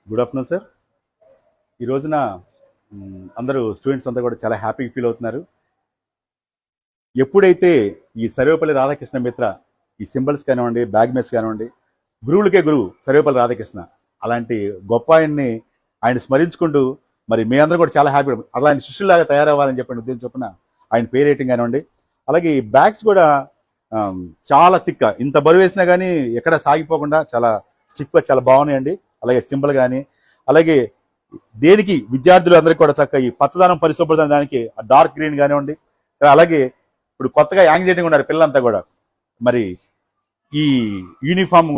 Good afternoon sir. ఈ రోజున అందరూ స్టూడెంట్స్ అంతా కూడా చాలా హ్యాపీగా ఫీల్ అవుతున్నారు. ఎప్పుడైతే ఈ సర్వేపల్లి రాధాకృష్ణ మిత్ర ఈ సింబల్స్ కానివ్వండి, బ్యాగ్ మెస్ కానివ్వండి, గురువులకే గురువు సర్వేపల్లి రాధాకృష్ణ అలాంటి గొప్ప ఆయన స్మరించుకుంటూ మరి మీ అందరూ కూడా చాలా హ్యాపీ అలాంటి శిష్యులాగా తయారవ్వాలని చెప్పండి ఉద్దేశం చొప్పున ఆయన పేరు రేటింగ్ కానివ్వండి. అలాగే ఈ బ్యాగ్స్ కూడా చాలా థిక్, ఇంత బరువు వేసినా కానీ ఎక్కడ సాగిపోకుండా చాలా స్టిఫ్గా చాలా బాగున్నాయండి. అలాగే సింబల్ కానీ, అలాగే దేనికి విద్యార్థులు అందరికీ కూడా చక్కగా ఈ పచ్చదనం పరిశుభ్రత దానికి డార్క్ గ్రీన్ కానివ్వండి. అలాగే ఇప్పుడు కొత్తగా యాంగ్జైటీగా ఉన్నారు పిల్లలంతా కూడా. మరి ఈ యూనిఫామ్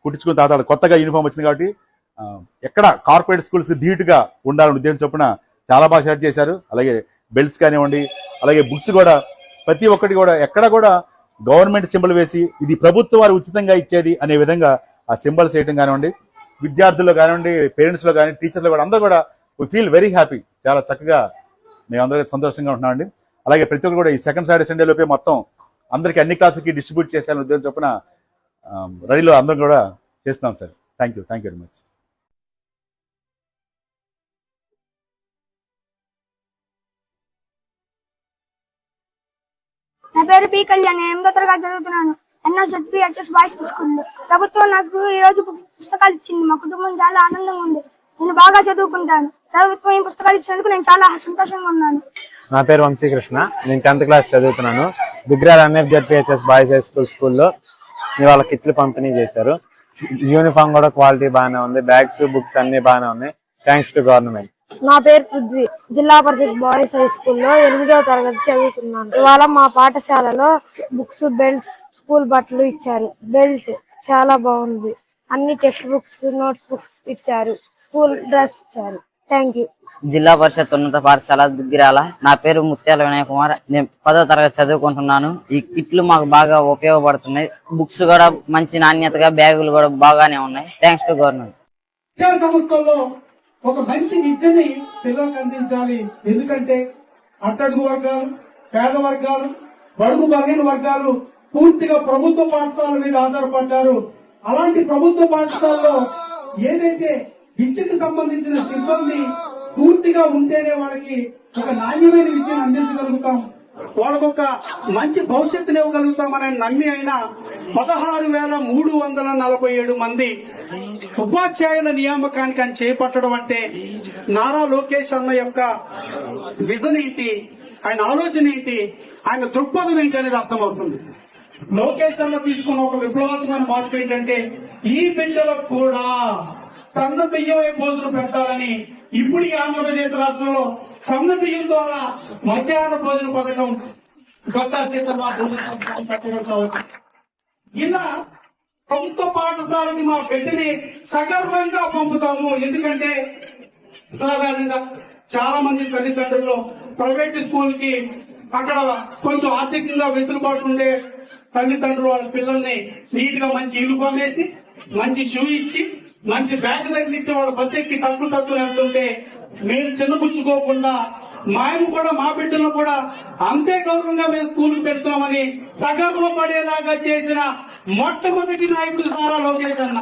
కుట్టించుకున్న తర్వాత కొత్తగా యూనిఫామ్ వచ్చింది కాబట్టి ఎక్కడ కార్పొరేట్ స్కూల్స్ ధీటుగా ఉండాలని ఉద్దేశం చొప్పున చాలా బాగా సెలెక్ట్ చేశారు. అలాగే బెల్ట్స్ కానివ్వండి, అలాగే బుక్స్ కూడా ప్రతి ఒక్కటి కూడా ఎక్కడ కూడా గవర్నమెంట్ సింబల్ వేసి ఇది ప్రభుత్వం వారు ఉచితంగా ఇచ్చేది అనే విధంగా ఆ సింబల్స్ వేయడం కానివ్వండి, విద్యార్థుల్లో కానివ్వండి, పేరెంట్స్లో కానీ, టీచర్లు కూడా అందరూ కూడా వీ ఫీల్ వెరీ హ్యాపీ. చాలా చక్కగా మేమందరూ సంతోషంగా ఉంటున్నామండి. అలాగే ప్రతి ఒక్కరు కూడా ఈ సెకండ్ సాటర్డే సండే లోపే మొత్తం అందరికీ అన్ని క్లాసులకి డిస్ట్రిబ్యూట్ చేయాలని ఉద్దేశం చొప్పున రెడీలో అందరం కూడా చేస్తున్నాం sir. Thank you very much. నా పేరు పి కళ్యాణ్. నేను 8వ తరగతి చదువుతున్నాను NSZPHS బాయ్స్ స్కూల్లో. ప్రభుత్వం నాకు ఈ రోజు పుస్తకాలు ఇచ్చింది. మా కుటుంబం చాలా ఆనందంగా ఉంది. నేను బాగా చదువుకుంటాను. ప్రభుత్వం ఈ పుస్తకాలు ఇచ్చినందుకు నేను చాలా సంతోషంగా ఉన్నాను. నా పేరు వంశీకృష్ణ. నేను 10th క్లాస్ చదువుతున్నాను. బిగ్రాల్ NSZPHS బాయ్స్ హై స్కూల్లో ఇవాళ కిట్లు పంపిణీ చేశారు. యూనిఫామ్ కూడా క్వాలిటీ బాగానే ఉంది. బ్యాగ్స్, బుక్స్ అన్ని బాగానే ఉన్నాయి. Thanks to government. నా పేరు పృథ్వీ. జిల్లా పరిషత్ బాయ్స్ హై స్కూల్లో 8వ తరగతి చదువుతున్నాను. ఇవాళ మా పాఠశాలలో బుక్స్, బెల్ట్స్, స్కూల్ బట్టలు ఇచ్చారు. బెల్ట్ చాలా బాగుంది. అన్ని టెక్స్ట్ బుక్స్, నోట్స్ బుక్స్ ఇచ్చారు. స్కూల్ డ్రెస్ ఇచ్చారు. Thank you. జిల్లా పరిషత్ ఉన్నత పాఠశాల దుగ్గిరాల. నా పేరు ముత్యాల వినయ్ కుమార్. నేను 10వ తరగతి చదువుకుంటున్నాను. ఈ కిట్లు మాకు బాగా ఉపయోగపడుతున్నాయి. బుక్స్ కూడా మంచి నాణ్యతగా, బ్యాగులు కూడా బాగానే ఉన్నాయి. Thanks to government. ఒక మంచి విద్యని పిల్లలకు అందించాలి. ఎందుకంటే అట్టడుగు వర్గాలు, పేద వర్గాలు, బడుగు బలహీన వర్గాలు పూర్తిగా ప్రభుత్వ పాఠశాలల మీద ఆధారపడ్డారు. అలాంటి ప్రభుత్వ పాఠశాలలో ఏదైతే విద్యకు సంబంధించిన సిబ్బంది పూర్తిగా ఉంటేనే వాళ్ళకి ఒక నాణ్యమైన విద్యను అందించగలుగుతాం, వాళ్ళకు ఒక మంచి భవిష్యత్తుని ఇవ్వగలుగుతామని నమ్మి అయినా 16,347 మంది ఉపాధ్యాయుల నియామకానికి ఆయన చేపట్టడం అంటే నారా లోకేష్ అన్న యొక్క విజన్ ఏంటి, ఆయన ఆలోచన ఏంటి, ఆయన దృక్పథం ఏంటి అనేది అర్థమవుతుంది. లోకేష్ అన్న తీసుకున్న ఒక విప్లవాత్మకమైన మార్పు ఏంటంటే ఈ బిడ్డలకు కూడా సన్న బియ్యమే భోజనం పెట్టాలని ఇప్పుడు ఈ ఆంధ్రప్రదేశ్ రాష్ట్రంలో సన్న బియ్యం ద్వారా మధ్యాహ్న భోజన పథకం కొత్త పెట్టవచ్చు. ఇలా ప్రభుత్వ పాఠశాలని మా బిడ్డని సగర్వంగా పంపుతాము. ఎందుకంటే సాధారణంగా చాలా మంది తల్లిదండ్రులు ప్రైవేట్ స్కూల్ కి అక్కడ కొంచెం ఆర్థికంగా వెసులుబాటు ఉండే తల్లిదండ్రులు వాళ్ళ పిల్లల్ని నీట్ గా మంచి యూనిఫామ్ వేసి, మంచి షూ ఇచ్చి, మంచి బ్యాగ్ తగిలిచ్చి వాళ్ళ బస్సు ఎక్కి తక్కువ వెళ్తుంటే మీరు చిన్నపుచ్చుకోకుండా మేము కూడా మా బిడ్డలను కూడా అంతే గౌరవంగా మేము స్కూల్కి పెడుతున్నామని సగర్వ పడేలాగా చేసిన మొట్టమొదటి నాయకుడు నారా లోకేష్ అన్న.